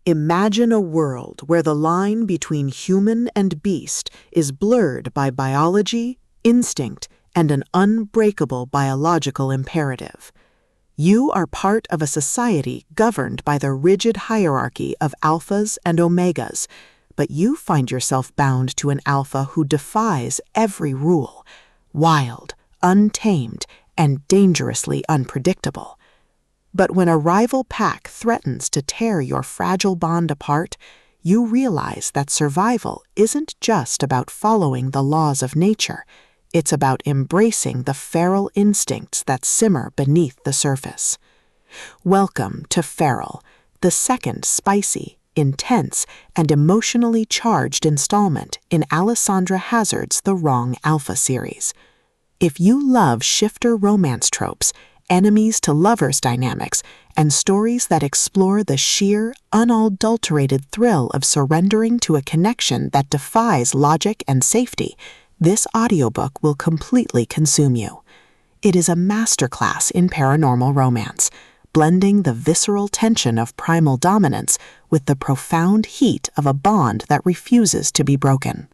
Imagine a world where the line between human and beast is blurred by biology, instinct, and an unbreakable biological imperative. You are part of a society governed by the rigid hierarchy of alphas and omegas, but you find yourself bound to an alpha who defies every rule, wild, untamed, and dangerously unpredictable. But when a rival pack threatens to tear your fragile bond apart, you realize that survival isn't just about following the laws of nature. It's about embracing the feral instincts that simmer beneath the surface. Welcome to Feral, the second spicy, intense, and emotionally charged installment in Alessandra Hazard's The Wrong Alpha series. If you love shifter romance tropes, enemies to lovers dynamics, and stories that explore the sheer, unadulterated thrill of surrendering to a connection that defies logic and safety, this audiobook will completely consume you. It is a masterclass in paranormal romance, blending the visceral tension of primal dominance with the profound heat of a bond that refuses to be broken.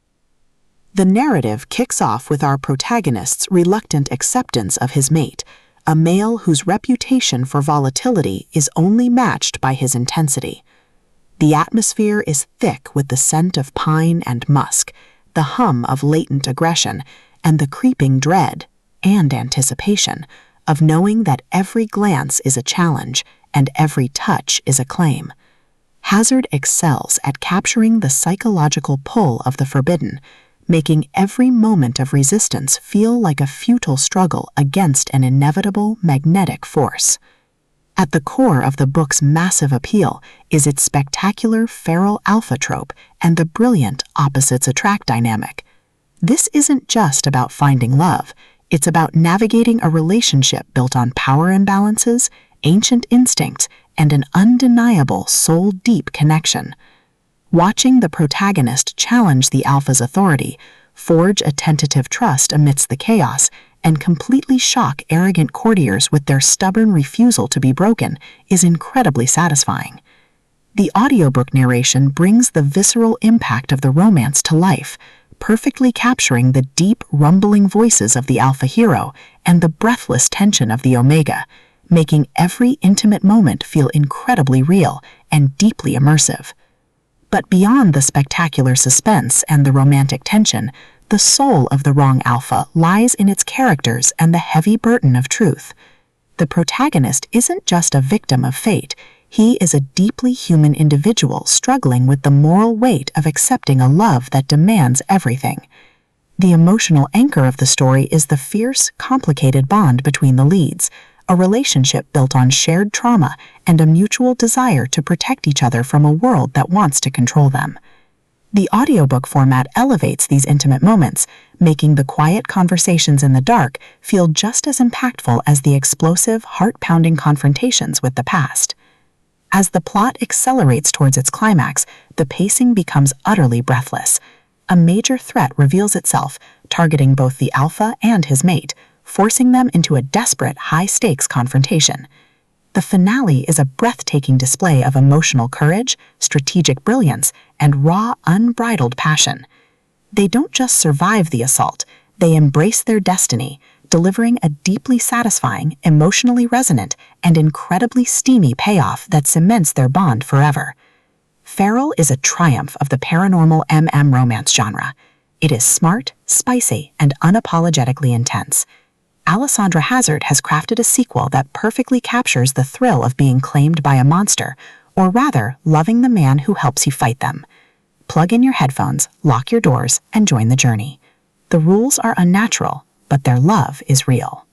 The narrative kicks off with our protagonist's reluctant acceptance of his mate, a male whose reputation for volatility is only matched by his intensity. The atmosphere is thick with the scent of pine and musk, the hum of latent aggression, and the creeping dread and anticipation of knowing that every glance is a challenge and every touch is a claim. Hazard excels at capturing the psychological pull of the forbidden, making every moment of resistance feel like a futile struggle against an inevitable magnetic force. At the core of the book's massive appeal is its spectacular feral alpha trope and the brilliant opposites attract dynamic. This isn't just about finding love, it's about navigating a relationship built on power imbalances, ancient instincts, and an undeniable soul-deep connection. Watching the protagonist challenge the alpha's authority, forge a tentative trust amidst the chaos, and completely shock arrogant courtiers with their stubborn refusal to be broken is incredibly satisfying. The audiobook narration brings the visceral impact of the romance to life, perfectly capturing the deep, rumbling voices of the alpha hero and the breathless tension of the omega, making every intimate moment feel incredibly real and deeply immersive. But beyond the spectacular suspense and the romantic tension, the soul of The Wrong Alpha lies in its characters and the heavy burden of truth. The protagonist isn't just a victim of fate, he is a deeply human individual struggling with the moral weight of accepting a love that demands everything. The emotional anchor of the story is the fierce, complicated bond between the leads, a relationship built on shared trauma and a mutual desire to protect each other from a world that wants to control them. The audiobook format elevates these intimate moments, making the quiet conversations in the dark feel just as impactful as the explosive, heart-pounding confrontations with the past. As the plot accelerates towards its climax, the pacing becomes utterly breathless. A major threat reveals itself, targeting both the alpha and his mate, forcing them into a desperate, high-stakes confrontation. The finale is a breathtaking display of emotional courage, strategic brilliance, and raw, unbridled passion. They don't just survive the assault, they embrace their destiny, delivering a deeply satisfying, emotionally resonant, and incredibly steamy payoff that cements their bond forever. Feral is a triumph of the paranormal romance genre. It is smart, spicy, and unapologetically intense. Alessandra Hazard has crafted a sequel that perfectly captures the thrill of being claimed by a monster, or rather, loving the man who helps you fight them. Plug in your headphones, lock your doors, and join the journey. The rules are unnatural, but their love is real.